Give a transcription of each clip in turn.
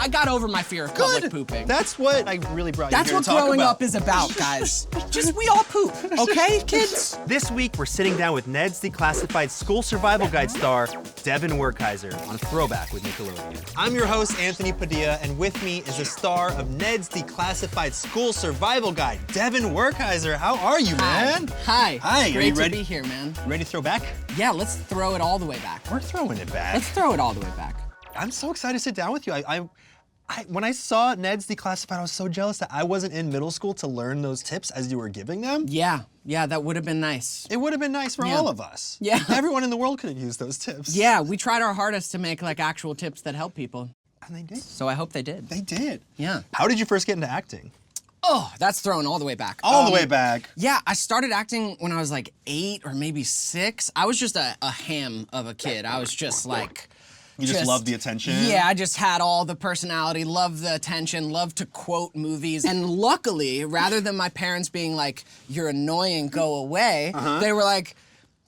I got over my fear of public pooping. That's what I really brought you here to talk about. That's what growing up is about, guys. Just we all poop, okay, kids? This week, we're sitting down with Ned's Declassified School Survival Guide star, Devon Werkheiser, on Throwback with Nickelodeon. I'm your host, Anthony Padilla, and with me is the star of Ned's Declassified School Survival Guide, Devon Werkheiser. How are you, man? Hi. Hi. Great to be here, man. Ready to throw back? Yeah, let's throw it all the way back. We're throwing it back. Let's throw it all the way back. I'm so excited to sit down with you. When I saw Ned's Declassified, I was so jealous that I wasn't in middle school to learn those tips as you were giving them. Yeah, that would have been nice. It would have been nice for all of us. Yeah. Everyone in the world could have used those tips. Yeah, we tried our hardest to make like actual tips that help people. And they did. So I hope they did. They did. Yeah. How did you first get into acting? Oh, that's thrown all the way back. All the way back. Yeah, I started acting when I was like 8 or maybe 6. I was just a ham of a kid. I was just like... You just loved the attention? Yeah, I just had all the personality, loved the attention, loved to quote movies. And luckily, rather than my parents being like, you're annoying, go away, they were like,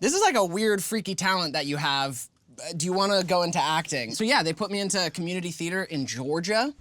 this is like a weird, freaky talent that you have. Do you want to go into acting? So yeah, they put me into community theater in Georgia,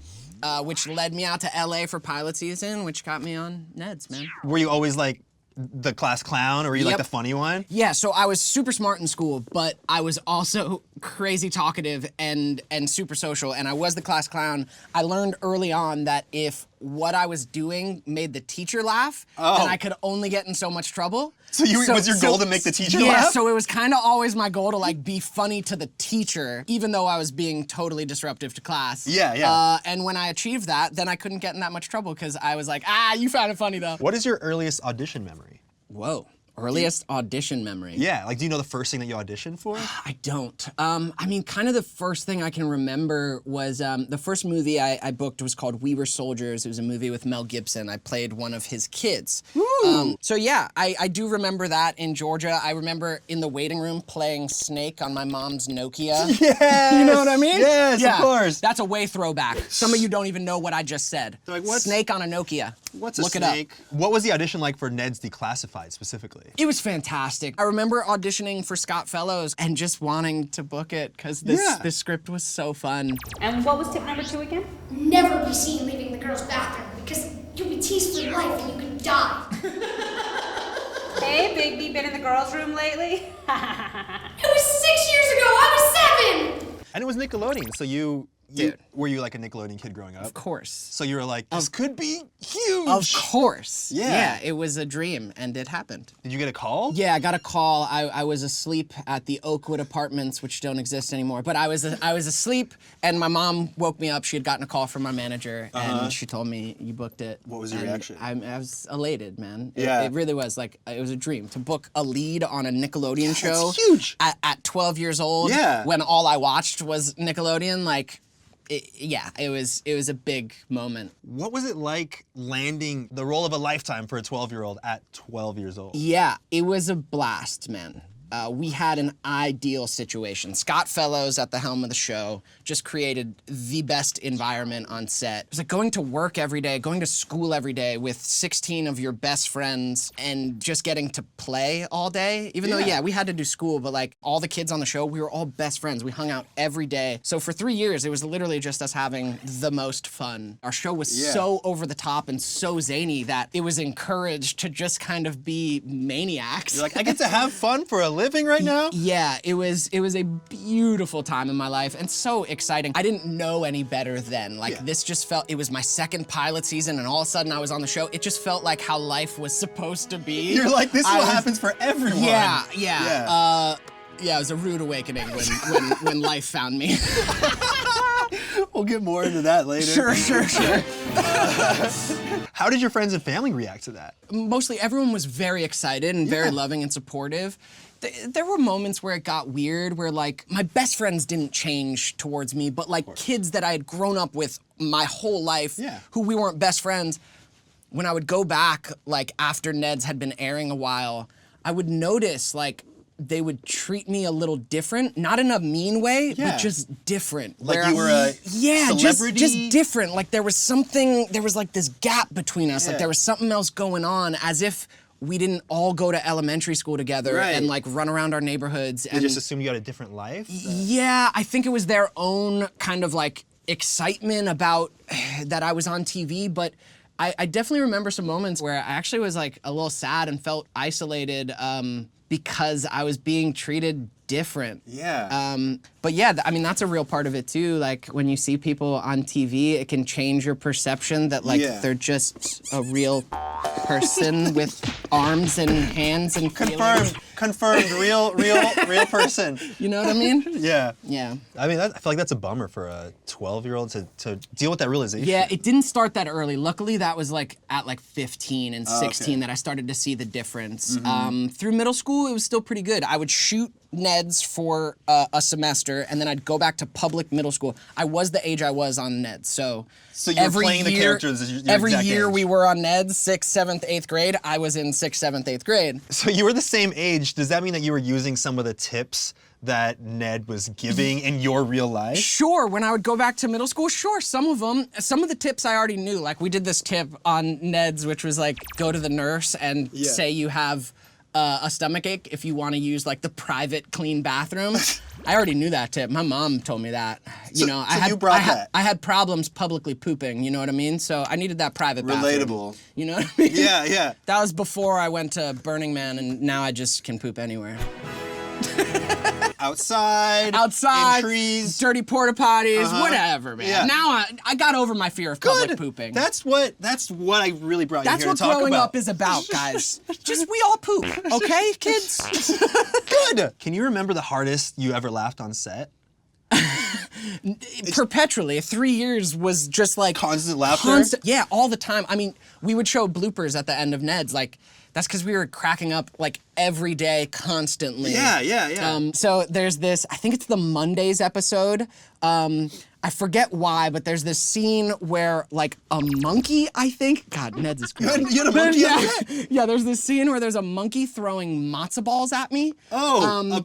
which led me out to LA for pilot season, which got me on Ned's, man. Were you always like the class clown, or were you like the funny one? Yeah, so I was super smart in school, but I was also crazy talkative and super social, and I was the class clown. I learned early on that if what I was doing made the teacher laugh, then I could only get in so much trouble. So was your goal to make the teacher laugh? Yeah, so it was kind of always my goal to like be funny to the teacher, even though I was being totally disruptive to class. Yeah. And when I achieved that, then I couldn't get in that much trouble because I was like, you found it funny though. What is your earliest audition memory? Whoa. Earliest audition memory. Yeah, like do you know the first thing that you auditioned for? I don't. I mean, kind of the first thing I can remember was the first movie I booked was called We Were Soldiers. It was a movie with Mel Gibson. I played one of his kids. So yeah, I do remember that in Georgia. I remember in the waiting room playing Snake on my mom's Nokia. Yes! You know what I mean? Yes, yeah. Of course. That's a way throwback. Some of you don't even know what I just said. They're like, what's Snake on a Nokia. What's a Look snake? It up. What was the audition like for Ned's Declassified specifically? It was fantastic. I remember auditioning for Scott Fellows and just wanting to book it because this script was so fun. And what was tip number 2 again? Never be seen leaving the girls' bathroom because you'll be teased for life and you could die. Hey, Bigby, been in the girls' room lately? It was 6 years ago, I was 7! And it was Nickelodeon, so were you like a Nickelodeon kid growing up? Of course. So you were like, this could be huge. Of course. Yeah. It was a dream, and it happened. Did you get a call? Yeah, I got a call. I was asleep at the Oakwood Apartments, which don't exist anymore. But I was asleep, and my mom woke me up. She had gotten a call from my manager, and she told me, you booked it. What was your reaction? I was elated, man. Yeah. It really was. Like, it was a dream. To book a lead on a Nickelodeon show. That's huge. At 12 years old. Yeah. When all I watched was Nickelodeon, like... It was a big moment. What was it like landing the role of a lifetime for a 12-year-old at 12 years old? Yeah, it was a blast, man. We had an ideal situation. Scott Fellows at the helm of the show just created the best environment on set. It was like going to work every day, going to school every day with 16 of your best friends and just getting to play all day. Even though, we had to do school, but like all the kids on the show, we were all best friends. We hung out every day. So for 3 years, it was literally just us having the most fun. Our show was so over the top and so zany that it was encouraged to just kind of be maniacs. You're like, I get to have fun for a living right now? Yeah, it was a beautiful time in my life and so exciting. I didn't know any better then. Like this just felt, it was my second pilot season and all of a sudden I was on the show. It just felt like how life was supposed to be. You're like, this is what happens for everyone. Yeah. It was a rude awakening when life found me. We'll get more into that later. Sure. How did your friends and family react to that? Mostly everyone was very excited and very loving and supportive. There were moments where it got weird, where like my best friends didn't change towards me, but like kids that I had grown up with my whole life who we weren't best friends, when I would go back like after Ned's had been airing a while, I would notice like they would treat me a little different, not in a mean way, but just different. Like you were a celebrity? just different. Like there was like this gap between us. Like there was something else going on, as if we didn't all go to elementary school together and like run around our neighborhoods. They just assumed you had a different life? Yeah, I think it was their own kind of like excitement about that I was on TV, but I definitely remember some moments where I actually was like a little sad and felt isolated because I was being treated different. Yeah. But yeah, I mean, that's a real part of it too. Like when you see people on TV, it can change your perception that like they're just a real person with arms and hands and feelings. Confirmed, real person. You know what I mean? Yeah. Yeah. I mean, I feel like that's a bummer for a 12-year-old to deal with that realization. Yeah, it didn't start that early. Luckily, that was like at like 15 and 16 that I started to see the difference. Through middle school, it was still pretty good. I would shoot Neds for a semester, and then I'd go back to public middle school. I was the age I was on Neds, so you were playing the characters as your every exact year age. we were on Neds, 6th, 7th, 8th grade, I was in 6th, 7th, 8th grade. So you were the same age. Does that mean that you were using some of the tips that Ned was giving in your real life? Sure, when I would go back to middle school, sure, some of the tips I already knew. Like we did this tip on Neds, which was like, go to the nurse and say you have a stomachache if you want to use like the private clean bathroom. I already knew that tip. My mom told me that. I had problems publicly pooping, you know what I mean? So I needed that private bathroom. Relatable. You know what I mean? Yeah. That was before I went to Burning Man, and now I just can poop anywhere. Outside, in trees, dirty porta potties, whatever, man. Yeah. Now I got over my fear of public pooping. That's what I really brought you here to talk about. That's what growing up is about, guys. Just we all poop, okay, kids? Good. Can you remember the hardest you ever laughed on set? Perpetually. 3 years was just like constant laughter. Yeah, all the time. I mean, we would show bloopers at the end of Ned's, like. That's because we were cracking up like every day, constantly. Yeah. So there's this, I think it's the Mondays episode. I forget why, but there's this scene where like a monkey, I think. God, Ned's is crazy. You had a monkey? Yeah, there's this scene where there's a monkey throwing matzo balls at me. Oh.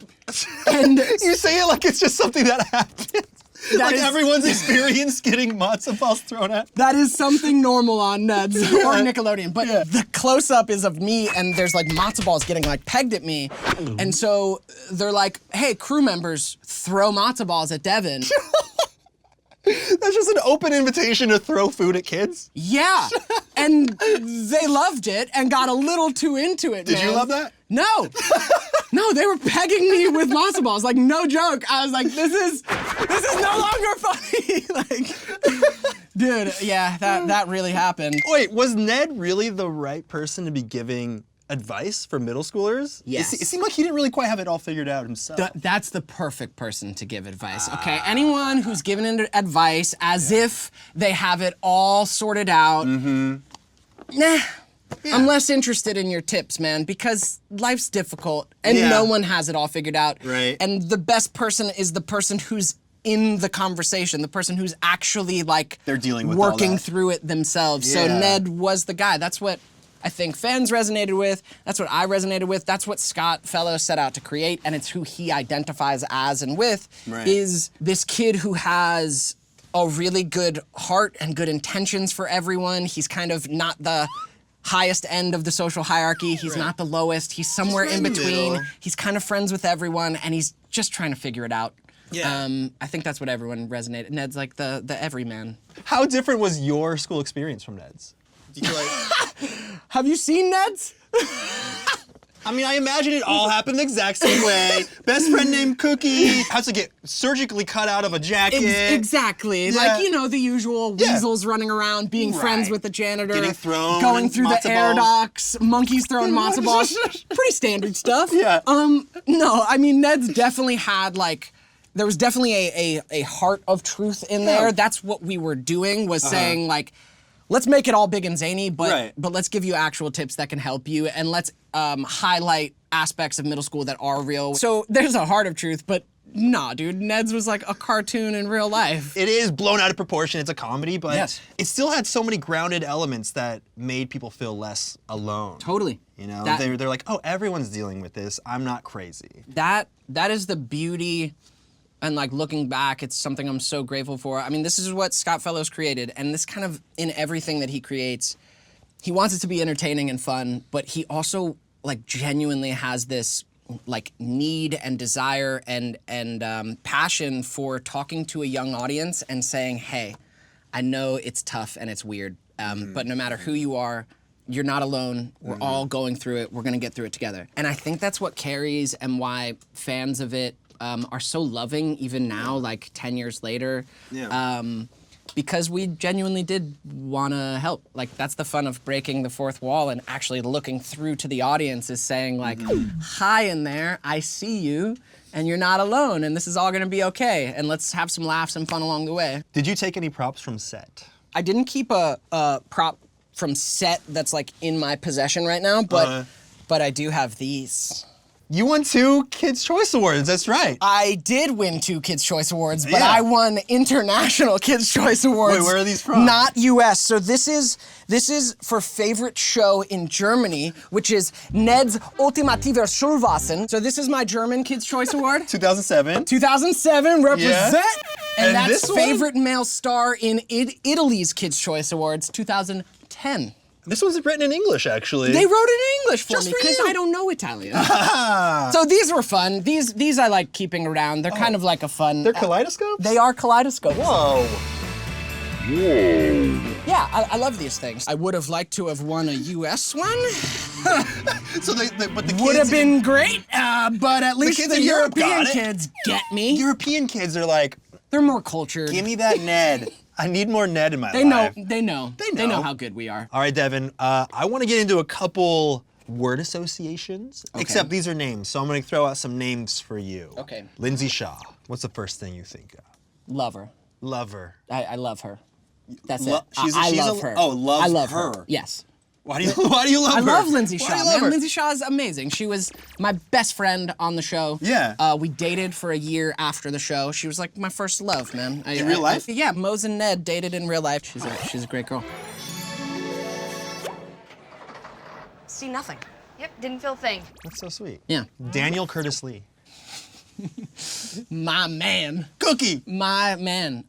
And you say it like it's just something that happened. Like everyone's experienced getting matzo balls thrown at. That is something normal on Ned's or Nickelodeon. But the close-up is of me, and there's like matzo balls getting like pegged at me. And so they're like, hey, crew members, throw matzo balls at Devon. That's just an open invitation to throw food at kids? Yeah. And they loved it and got a little too into it, Did you love that? No. No, they were pegging me with matzo balls. Like, no joke. I was like, this is no longer funny. Like, dude, yeah, that really happened. Wait, was Ned really the right person to be giving advice for middle schoolers? Yes. It seemed like he didn't really quite have it all figured out himself. That's the perfect person to give advice, okay? Anyone who's giving advice as if they have it all sorted out, nah. Yeah. I'm less interested in your tips, man, because life's difficult and no one has it all figured out. Right. And the best person is the person who's in the conversation, the person who's actually like they're dealing with all working that. Through it themselves. Yeah. So Ned was the guy. That's what I think fans resonated with. That's what I resonated with. That's what Scott Fellows set out to create, and it's who he identifies as and with, is this kid who has a really good heart and good intentions for everyone. He's kind of not the highest end of the social hierarchy. He's not the lowest. He's somewhere in between. Middle. He's kind of friends with everyone, and he's just trying to figure it out. Yeah. I think that's what everyone resonated. Ned's like the everyman. How different was your school experience from Ned's? Do you feel like... Have you seen Ned's? I mean, I imagine it all happened the exact same way. Best friend named Cookie has to get surgically cut out of a jacket. Exactly. Yeah. Like, you know, the usual weasels running around, being friends with the janitor. Getting thrown going through the matzo air balls. docks, monkeys throwing matzo balls. Pretty standard stuff. Yeah. No, I mean, Ned's definitely had, like, there was definitely a heart of truth in there. That's what we were doing, was saying, like, let's make it all big and zany, but let's give you actual tips that can help you, and let's highlight aspects of middle school that are real. So there's a heart of truth, but nah, dude, Ned's was like a cartoon in real life. It is blown out of proportion. It's a comedy, but Yes. it still had so many grounded elements that made people feel less alone. Totally. You know, That- they're like, oh, everyone's dealing with this. I'm not crazy. That is the beauty. And like looking back, it's something I'm so grateful for. I mean, this is what Scott Fellows created, and this kind of in everything that he creates, he wants it to be entertaining and fun, but he also like genuinely has this like need and desire and passion for talking to a young audience and saying, hey, I know it's tough and it's weird, but no matter who you are, you're not alone. We're all going through it. We're gonna get through it together. And I think that's what carries and why fans of it are so loving even now, like 10 years later. Yeah. Because we genuinely did wanna help. Like, that's the fun of breaking the fourth wall and actually looking through to the audience is saying like, hi in there, I see you, and you're not alone, and this is all gonna be okay, and let's have some laughs and fun along the way. Did you take any props from set? I didn't keep a prop from set that's like in my possession right now, but I do have these. You won 2 Kids' Choice Awards, that's right. I did win 2 Kids' Choice Awards, but Yeah. I won international Kids' Choice Awards. Wait, where are these from? Not US. So this is for favorite show in Germany, which is Ned's Ultimativer Schulwasser. So this is my German Kids' Choice Award. 2007. 2007, represent. And And that's this one? favorite male star in Italy's Kids' Choice Awards, 2010. This one's written in English, actually. They wrote it in English for Just me for because you. I don't know Italian. So these were fun. These I like keeping around. They're kind of like a fun. They're kaleidoscopes? They are kaleidoscopes. Whoa. Yeah, I love these things. I would have liked to have won a US one. So but the kids Would have been great, but at least kids the in Europe European got it. kids get me. European kids are like, They're more cultured. give me that Ned. I need more Ned in my They know. life. They know. They know how good we are. All right, Devon, I want to get into a couple word associations, except these are names, so I'm going to throw out some names for you. Okay. Lindsey Shaw. What's the first thing you think of? Love her. Love her. I love her. That's Lo- it. she's- I she's love a- her. oh, love I love her. Yes. Why do you love her? I love Lindsey Why Shaw, do you love man. her? Lindsey Shaw is amazing. She was my best friend on the show. Yeah. We dated for a year after the show. She was like my first love, man. In real life? Yeah, Moze and Ned dated in real life. She's a great girl. See nothing. Yep, didn't feel a thing. That's so sweet. Yeah. Daniel Curtis Lee. My man. Cookie. My man.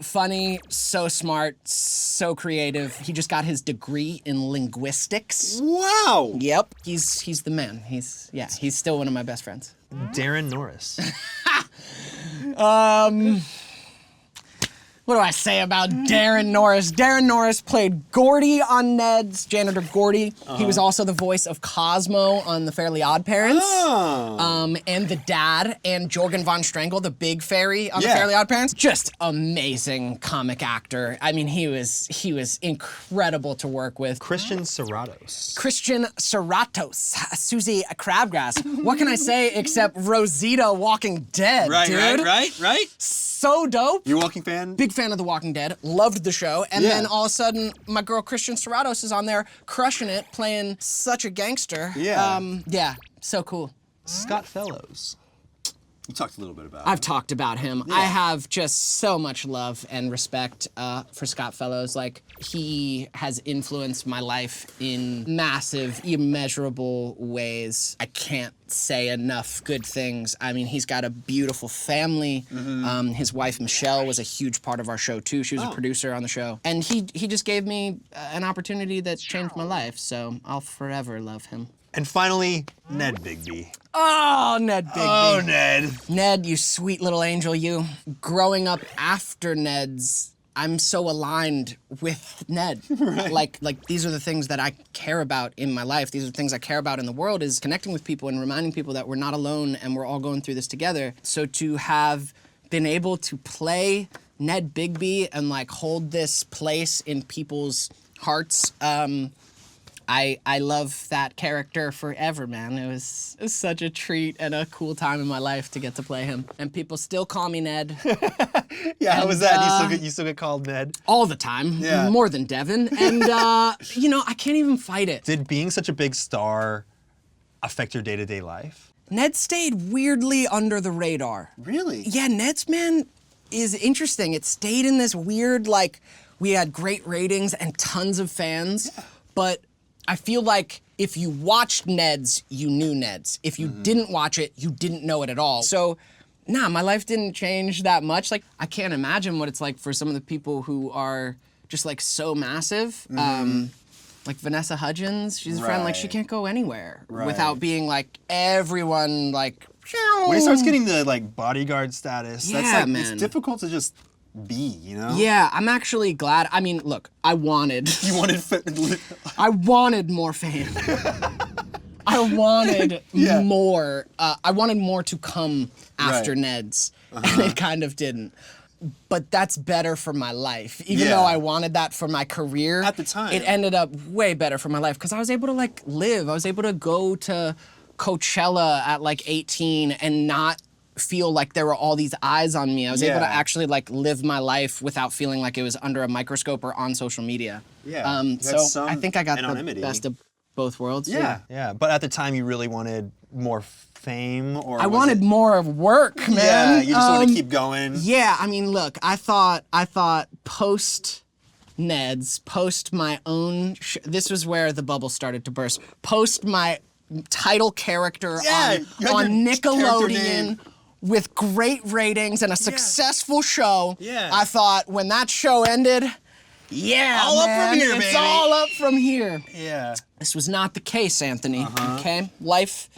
Funny, so smart, so creative. He just got his degree in linguistics. Wow. Yep. He's the man. He's still one of my best friends. Darren Norris. What do I say about Daran Norris? Daran Norris played Gordy on Ned's, janitor Gordy. He was also the voice of Cosmo on The Fairly Odd Parents. And the dad, and Jorgen von Strangle, the big fairy on The Fairly Odd Parents. Just amazing comic actor. I mean, he was incredible to work with. Christian Serratos. Christian Serratos, Susie Crabgrass. What can I say except Rosita Walking Dead, dude? right. So dope. You a Walking fan? Big fan of The Walking Dead, loved the show, and then all of a sudden, my girl Christian Serratos is on there, crushing it, playing such a gangster. Yeah. So cool. Scott Fellows. You talked a little bit about I've talked about him. I have just so much love and respect for Scott Fellows. Like, he has influenced my life in massive, immeasurable ways. I can't say enough good things. I mean, he's got a beautiful family. His wife, Michelle, was a huge part of our show, too. She was a producer on the show. And he just gave me an opportunity that changed my life, so I'll forever love him. And finally, Ned Bigby. Oh, Ned Bigby. Oh, Ned. Ned, you sweet little angel, you. Growing up after Ned's, I'm so aligned with Ned. Like these are the things that I care about in my life. These are the things I care about in the world, is connecting with people and reminding people that we're not alone and we're all going through this together. So to have been able to play Ned Bigby and like hold this place in people's hearts, I love that character forever, man. It was such a treat and a cool time in my life to get to play him. And people still call me Ned Yeah, how was that? You still get called Ned? all the time, Yeah. more than Devon. And, I can't even fight it. Did being such a big star affect your day-to-day life? Ned stayed weirdly under the radar. Really? Yeah, Ned's, man, is interesting. It stayed in this weird, like, we had great ratings and tons of fans, but I feel like if you watched Ned's, you knew Ned's. If you didn't watch it, you didn't know it at all. So, nah, my life didn't change that much. Like, I can't imagine what it's like for some of the people who are just like so massive. like Vanessa Hudgens, she's a friend. Like, she Right. can't go anywhere Right. without being like everyone like. When he starts getting the like bodyguard status, that's Yeah, like man. it's difficult to just be, you know? Yeah, I'm actually glad. I mean, look, I wanted You wanted I wanted more fame. I wanted Yeah. more. I wanted more to come after Right. Ned's, and it kind of didn't. But that's better for my life. Even Yeah. though I wanted that for my career, At the time. it ended up way better for my life because I was able to like live. I was able to go to Coachella at like 18 and not feel like there were all these eyes on me. I was able to Yeah. actually like live my life without feeling like it was under a microscope or on social media. Yeah, you had So some I think I got the anonymity. best of both worlds. Yeah, but at the time you really wanted more fame, or I was wanted it- more of work, man. Yeah, you just want to keep going. Yeah, I mean, look, I thought post Ned's, post my own, this was where the bubble started to burst. Post my title character Yeah, you had on your character Nickelodeon name. with great ratings and a successful show. Yeah. I thought when that show ended, yeah, All up from man, here, it's baby. all up from here. Yeah. This was not the case, Anthony. Uh-huh. Okay, life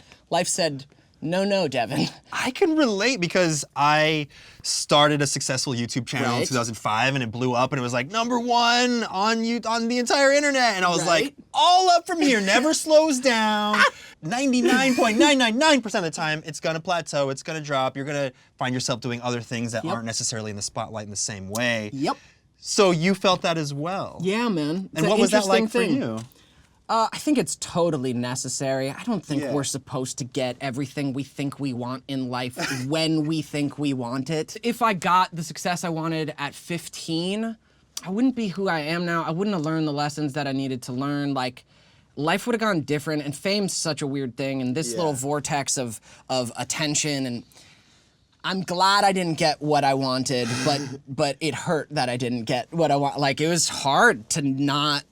said, no, Devon. I can relate because I started a successful YouTube channel in Right. 2005 and it blew up and it was like #1 on the entire internet, and I was Right. like, all up from here, never slows down. 99.999% of the time, it's gonna plateau, it's gonna drop. You're gonna find yourself doing other things that Yep. aren't necessarily in the spotlight in the same way. Yep. So you felt that as well. Yeah, man. It's And an what was that interesting like for thing. you? I think it's totally necessary. I don't think Yeah. we're supposed to get everything we think we want in life when we think we want it. If I got the success I wanted at 15, I wouldn't be who I am now. I wouldn't have learned the lessons that I needed to learn. Like, life would have gone different, and fame's such a weird thing, and this little vortex of attention, and I'm glad I didn't get what I wanted, but it hurt that I didn't get what I want. Like, it was hard to not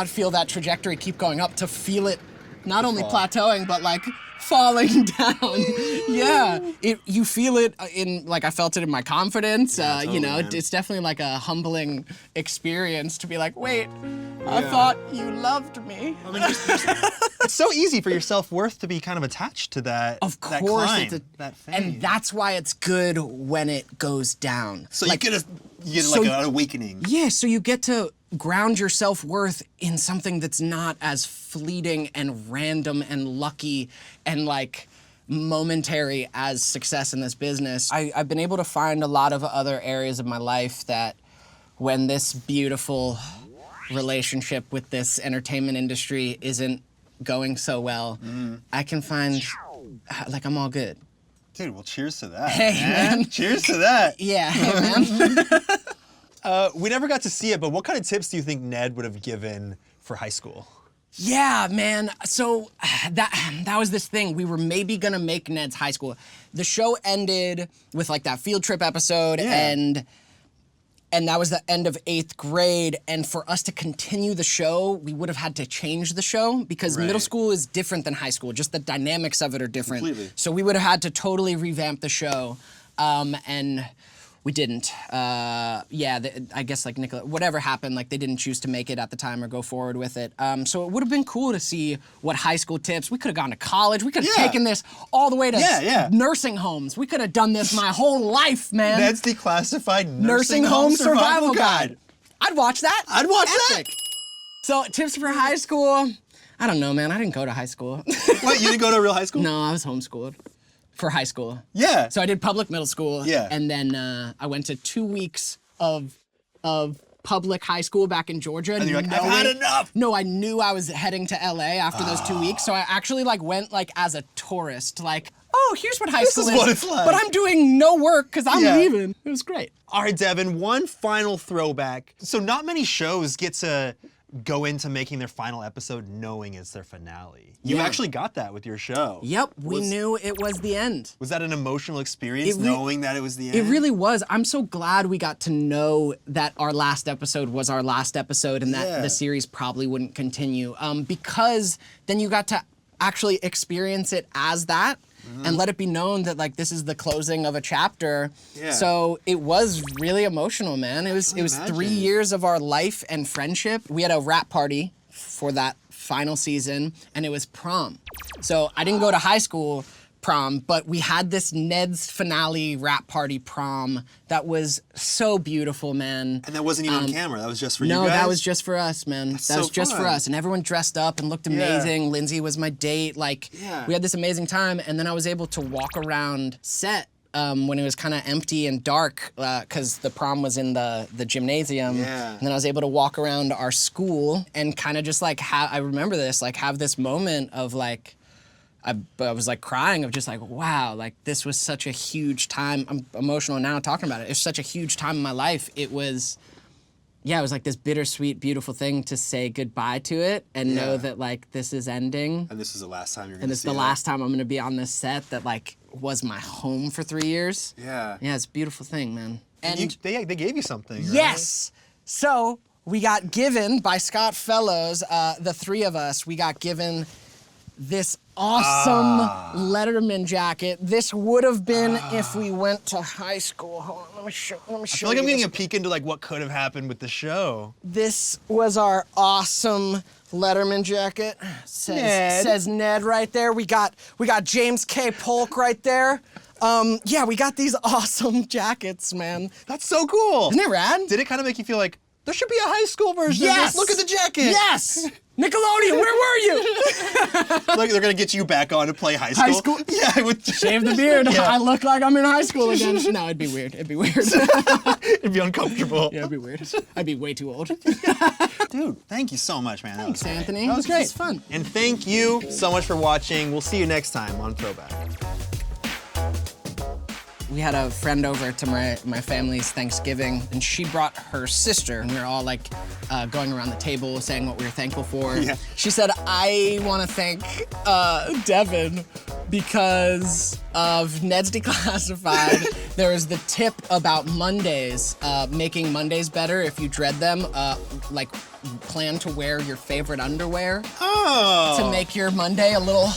feel that trajectory keep going up, to feel it not only plateauing, but like falling down. Yeah, you feel it in, like, I felt it in my confidence. You know, man. it's definitely like a humbling experience to be like, wait, I thought you loved me. I mean, It's so easy for your self-worth to be kind of attached to that. Of that course, climb, that fame. and that's why it's good when it goes down. so like, you get so- like an awakening. yeah, so you get to ground your self-worth in something that's not as fleeting and random and lucky and like momentary as success in this business. I've been able to find a lot of other areas of my life that when this beautiful relationship with this entertainment industry isn't going so well, I can find, like, I'm all good. Dude, well, cheers to that. Hey, man. Cheers to that. Yeah, hey, man. We never got to see it, but what kind of tips do you think Ned would have given for high school? Yeah, man. So that was this thing. We were maybe gonna make Ned's high school. The show ended with like that field trip episode, and that was the end of 8th grade. And for us to continue the show, we would have had to change the show because middle Right. school is different than high school. Just the dynamics of it are different. Completely. So we would have had to totally revamp the show, and we didn't. I guess like whatever happened, like they didn't choose to make it at the time or go forward with it. So it would have been cool to see what high school tips. We could have gone to college. We could have Yeah. taken this all the way to Yeah. nursing homes. We could have done this my whole life, man. Ned's Declassified Nursing Home Survival Guide. I'd watch that. I'd watch that. Epic. So tips for high school. I don't know, man. I didn't go to high school. What, you didn't go to a real high school? No, I was homeschooled for high school. Yeah. So I did public middle school. Yeah. And then I went to 2 weeks of public high school back in Georgia. And you're like, I've had enough. No, I knew I was heading to LA after those 2 weeks. So I actually like went like as a tourist, like, oh, here's what high school is what it's like. But I'm doing no work because I'm Yeah. leaving. It was great. All right, Devon, one final throwback. So not many shows get to go into making their final episode knowing it's their finale. You Yeah. actually got that with your show. Yep, we knew it was the end. Was that an emotional experience It knowing that it was the end? It really was. I'm so glad we got to know that our last episode was our last episode and that Yeah. the series probably wouldn't continue. Because then you got to actually experience it as that. and let it be known that like this is the closing of a chapter. Yeah. So it was really emotional, man. It was 3 imagine. years of our life and friendship. We had a rap party for that final season, and it was prom. So I didn't go to high school prom, but we had this Ned's finale rap party prom that was so beautiful, man. And that wasn't even on camera. That was just for you guys? No, that was just for us, man. That so was just for fun. us. And everyone dressed up and looked amazing. Lindsey was my date. Like, Yeah. we had this amazing time. And then I was able to walk around set when it was kind of empty and dark, because the prom was in the gymnasium. Yeah. And then I was able to walk around our school and kind of just like I remember this, like have this moment of like, I was like crying of just like, wow, like this was such a huge time. I'm emotional now talking about it. It's such a huge time in my life. It was like this bittersweet, beautiful thing to say goodbye to it and know that like this is ending. And this is the last time you're And gonna it's see the it. last time I'm gonna be on this set that like was my home for 3 years. Yeah. Yeah, it's a beautiful thing, man. And they gave you something, right? Yes. So we got given by Scott Fellows, the three of us, we got given this awesome Letterman jacket. This would have been if we went to high school. Hold on, let me show I feel like you I'm getting this. a peek into like what could have happened with the show. This was our awesome Letterman jacket. Says Ned right there. We got James K. Polk right there. Yeah, we got these awesome jackets, man. That's so cool. Isn't it rad? Did it kind of make you feel like there should be a high school version Yes. of this? Look at the jacket. Yes. Nickelodeon, where were you? Like they're gonna get you back on to play high school. High school? Yeah, with Shave the beard. Yeah. I look like I'm in high school again. No, it'd be weird. It'd be weird. It'd be uncomfortable. Yeah, it'd be weird. I'd be way too old. Dude, thank you so much, man. Thanks, that was Anthony. That It was great. just fun. And thank you so much for watching. We'll see you next time on Throwback. We had a friend over to my family's Thanksgiving, and she brought her sister, and we were all like going around the table saying what we were thankful for. Yeah. She said, I want to thank Devon because of Ned's Declassified. There was the tip about Mondays, making Mondays better if you dread them, like plan to wear your favorite underwear to make your Monday a little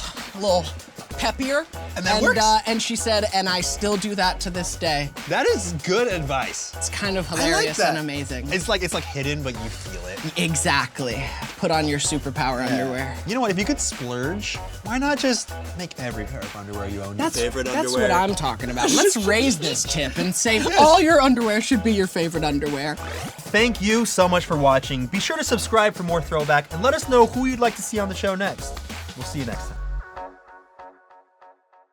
peppier. And that works? And she said, and I still do that to this day. That is good advice. It's kind of I like hilarious that. and amazing. It's like hidden, but you feel it. Exactly. Put on your superpower underwear. You know what? If you could splurge, why not just make every pair of underwear you own your favorite That's underwear? what I'm talking about. Let's raise this tip and say all your underwear should be your favorite underwear. Thank you so much for watching. Be sure to subscribe for more Throwback and let us know who you'd like to see on the show next. We'll see you next time.